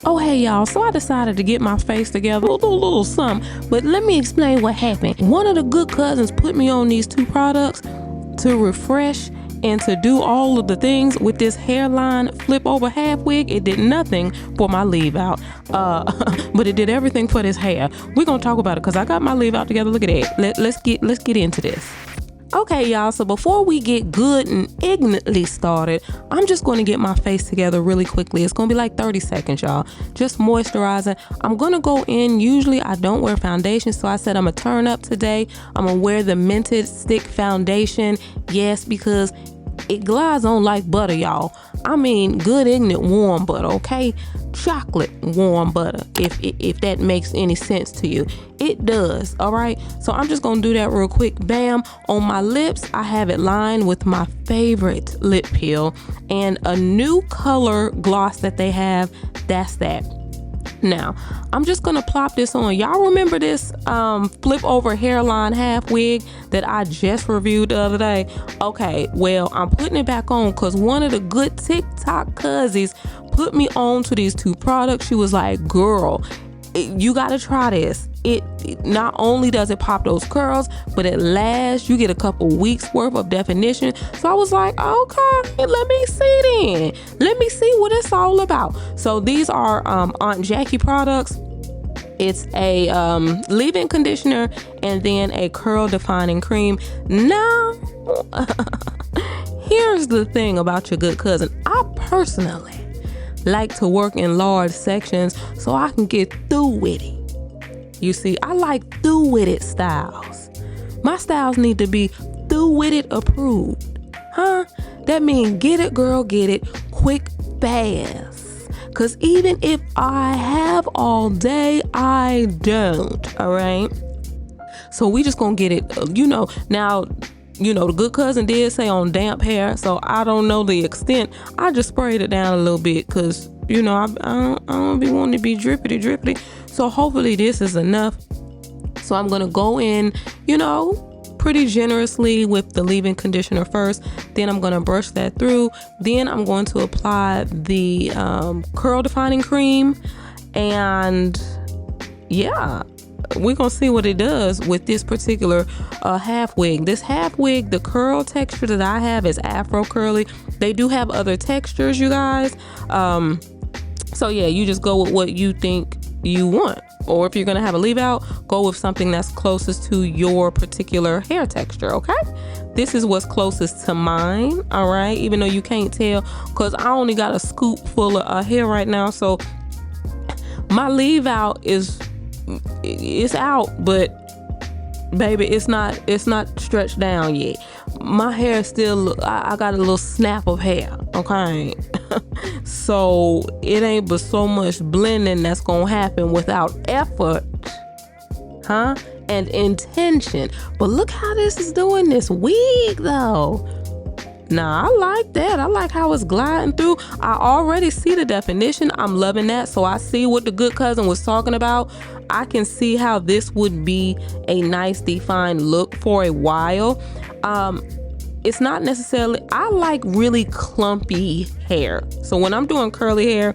Oh, hey, y'all. So I decided to get my face together, a little something. But let me explain what happened. One of the good cousins put me on these two products to refresh and to do all of the things with this hairline flip over half wig. It did nothing for my leave out, but it did everything for this hair. We're gonna talk about it because I got my leave out together. Look at that. Let's get into this. Okay, y'all, so before we get good and ignorantly started, I'm just going to get my face together really quickly. It's going to be like 30 seconds, y'all. Just moisturizing. I'm going to go in. Usually I don't wear foundation, so I said I'm going to turn up today. I'm going to wear the Mented Stick Foundation. Yes, because it glides on like butter, y'all. I mean, good ignorant warm butter, okay? Chocolate warm butter, if that makes any sense to you. It does, all right? So I'm just gonna do that real quick. Bam. On my lips, I have it lined with my favorite lip peel and a new color gloss that they have. That's that. Now, I'm just gonna plop this on. Y'all remember this flip over hairline half wig that I just reviewed the other day? Okay, well, I'm putting it back on because one of the good TikTok cousins put me on to these two products. She was like, girl, you gotta try this. It not only does it pop those curls, but it lasts. You get a couple weeks worth of definition. So I was like, okay, let me see then. Let me see what it's all about. So these are Aunt Jackie products. It's a leave-in conditioner and then a curl defining cream. Now, here's the thing about your good cousin. I personally like to work in large sections so I can get through with it. You see, I like through with it styles. My styles need to be through with it approved. Huh? That means get it, girl, get it quick, fast. Because even if I have all day, I don't. All right? So we just gonna get it, now, the good cousin did say on damp hair, so I don't know the extent. I just sprayed it down a little bit because, I don't be wanting to be drippity. So hopefully this is enough. So I'm going to go in, pretty generously with the leave-in conditioner first. Then I'm going to brush that through. Then I'm going to apply the curl defining cream. And yeah, we're going to see what it does with this particular half wig. This half wig, the curl texture that I have is Afro curly. They do have other textures, you guys. So yeah, you just go with what you think you want. Or if you're going to have a leave out, go with something that's closest to your particular hair texture, okay? This is what's closest to mine, all right? Even though you can't tell because I only got a scoop full of hair right now. So my leave out it's out, but baby, it's not stretched down yet. My hair is still, I got a little snap of hair, okay? So it ain't but so much blending that's gonna happen without effort, huh? And intention. But look how this is doing this wig though. Nah, I like that. I like how it's gliding through. I already see the definition. I'm loving that. So I see what the good cousin was talking about. I can see how this would be a nice defined look for a while. It's not necessarily, I like really clumpy hair. So when I'm doing curly hair,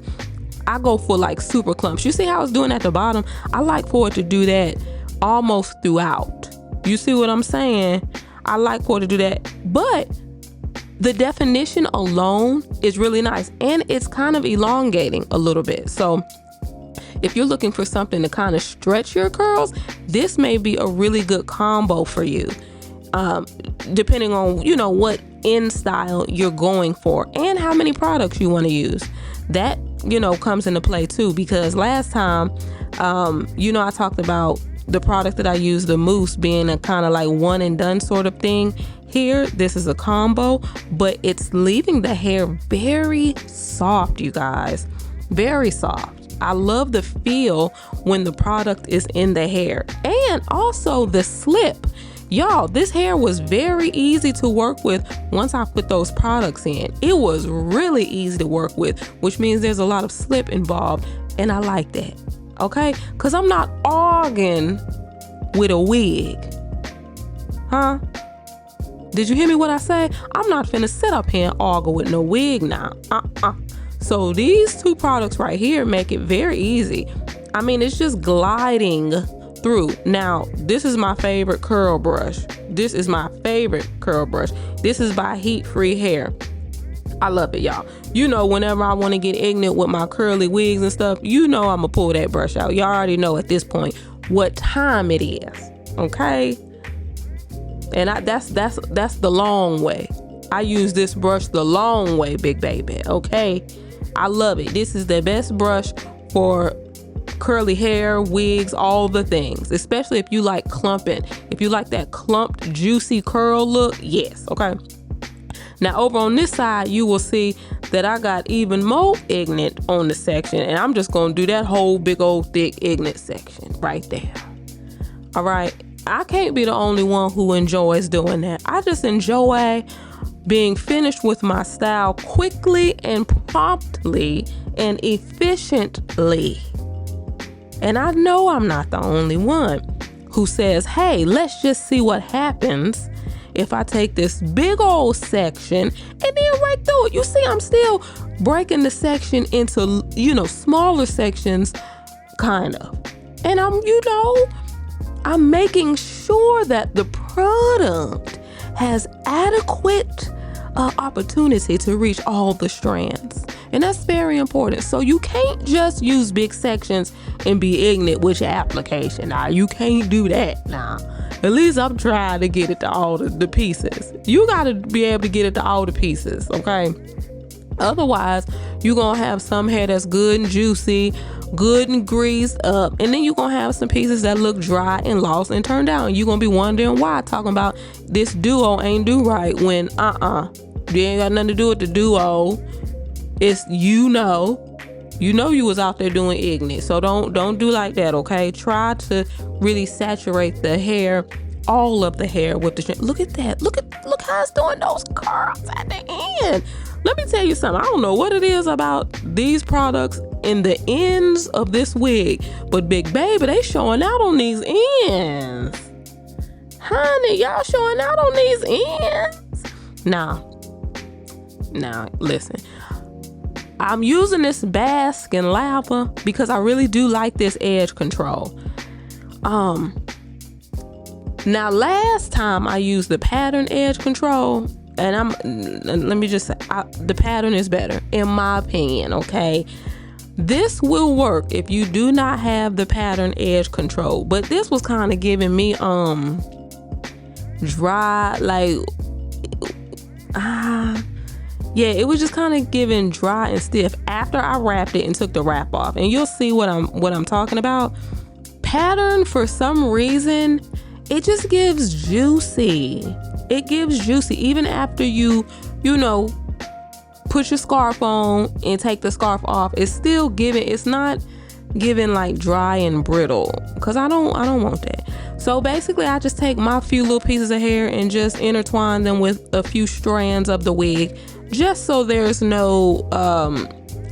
I go for like super clumps. You see how it's doing at the bottom? I like for it to do that almost throughout. You see what I'm saying? I like for it to do that. But the definition alone is really nice and it's kind of elongating a little bit. So if you're looking for something to kind of stretch your curls, this may be a really good combo for you. Depending on, what end style you're going for and how many products you want to use. That, comes into play too, because last time, I talked about the product that I use, the mousse, being a kind of like one and done sort of thing. Here, this is a combo, but it's leaving the hair very soft, you guys. Very soft. I love the feel when the product is in the hair. And also the slip. Y'all, this hair was very easy to work with once I put those products in. It was really easy to work with, which means there's a lot of slip involved. And I like that. Okay? Because I'm not arguing with a wig. Huh? Did you hear me what I say? I'm not finna sit up here and argue with no wig now. So these two products right here make it very easy. I mean, it's just gliding through. Now, this is my favorite curl brush. This is by Heat-Free Hair. I love it, y'all. You know, whenever I want to get ignorant with my curly wigs and stuff, you know I'm gonna pull that brush out. Y'all already know at this point what time it is, okay? And that's the long way. I use this brush the long way, big baby, okay? I love it. This is the best brush for curly hair, wigs, all the things, especially if you like clumping. If you like that clumped, juicy curl look, yes, okay? Now over on this side, you will see that I got even more ignorant on the section, and I'm just gonna do that whole big old thick ignorant section right there. All right, I can't be the only one who enjoys doing that. I just enjoy being finished with my style quickly and promptly and efficiently. And I know I'm not the only one who says, hey, let's just see what happens if I take this big old section and then right through it. You see, I'm still breaking the section into, smaller sections, kind of. And I'm making sure that the product has adequate opportunity to reach all the strands. And that's very important. So you can't just use big sections and be ignorant with your application. Now, you can't do that now. At least I'm trying to get it to all the pieces. You got to be able to get it to all the pieces, okay? Otherwise, you're going to have some hair that's good and juicy, good and greased up, and then you're going to have some pieces that look dry and lost and turned down. You're going to be wondering why, talking about this duo ain't do right when, you ain't got nothing to do with the duo. It's, you was out there doing ignorant. So don't do like that, okay? Try to really saturate the hair, all of the hair with the, look at that. Look how it's doing those curls at the end. Let me tell you something. I don't know what it is about these products in the ends of this wig, but big baby, they showing out on these ends. Honey, y'all showing out on these ends. Now, listen. I'm using this Bask and Lava because I really do like this edge control. Now last time I used the pattern edge control, and let me just say, the pattern is better in my opinion, okay? This will work if you do not have the pattern edge control, but this was kind of giving me dry, like yeah, it was just kind of giving dry and stiff after I wrapped it and took the wrap off. And you'll see what I'm talking about. Pattern, for some reason, it just gives juicy. It gives juicy even after you put your scarf on and take the scarf off. It's still giving, it's not giving like dry and brittle, because I don't want that. So basically I just take my few little pieces of hair and just intertwine them with a few strands of the wig, just so there's no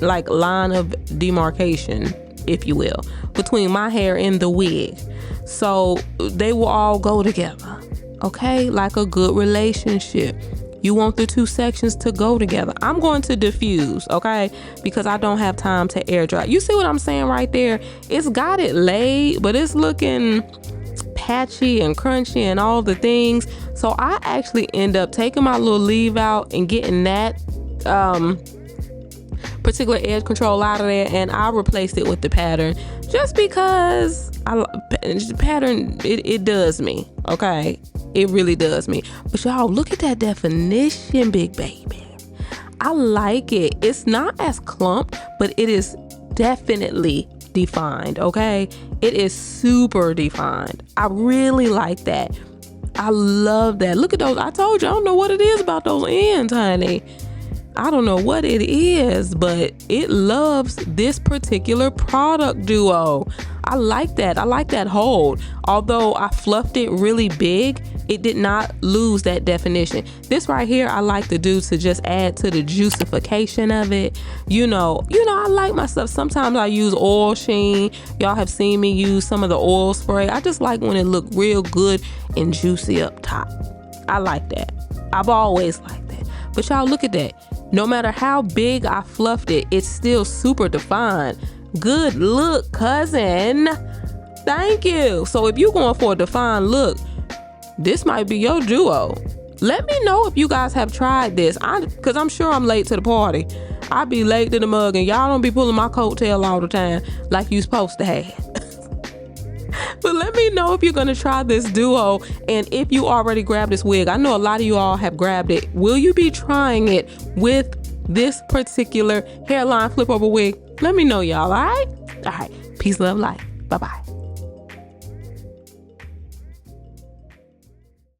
like line of demarcation, if you will, between my hair and the wig. So they will all go together, okay? Like a good relationship. You want the two sections to go together. I'm going to diffuse, okay? Because I don't have time to air dry. You see what I'm saying right there? It's got it laid, but it's looking patchy and crunchy and all the things. So I actually end up taking my little leave out and getting that particular edge control out of there, and I replaced it with the pattern just because the pattern, it does me, okay? It really does me. But y'all, look at that definition, big baby. I like it. It's not as clumped, but it is definitely defined, okay? It is super defined. I really like that. I love that. Look at those. I told you, I don't know what it is about those ends, honey. I don't know what it is, but it loves this particular product duo. I like that. I like that hold. Although I fluffed it really big, it did not lose that definition. This right here, I like to do to just add to the juicification of it. I like my stuff. Sometimes I use oil sheen. Y'all have seen me use some of the oil spray. I just like when it look real good and juicy up top. I like that. I've always liked that. But y'all, look at that. No matter how big I fluffed it, it's still super defined. Good look, cousin. Thank you. So if you're going for a defined look, this might be your duo. Let me know if you guys have tried this, because I'm sure I'm late to the party. I be late to the mug, and y'all don't be pulling my coattail all the time like you supposed to have. But let me know if you're going to try this duo, and if you already grabbed this wig. I know a lot of you all have grabbed it. Will you be trying it with this particular hairline flip over wig? Let me know, y'all. All right? Peace, love, life. Bye-bye.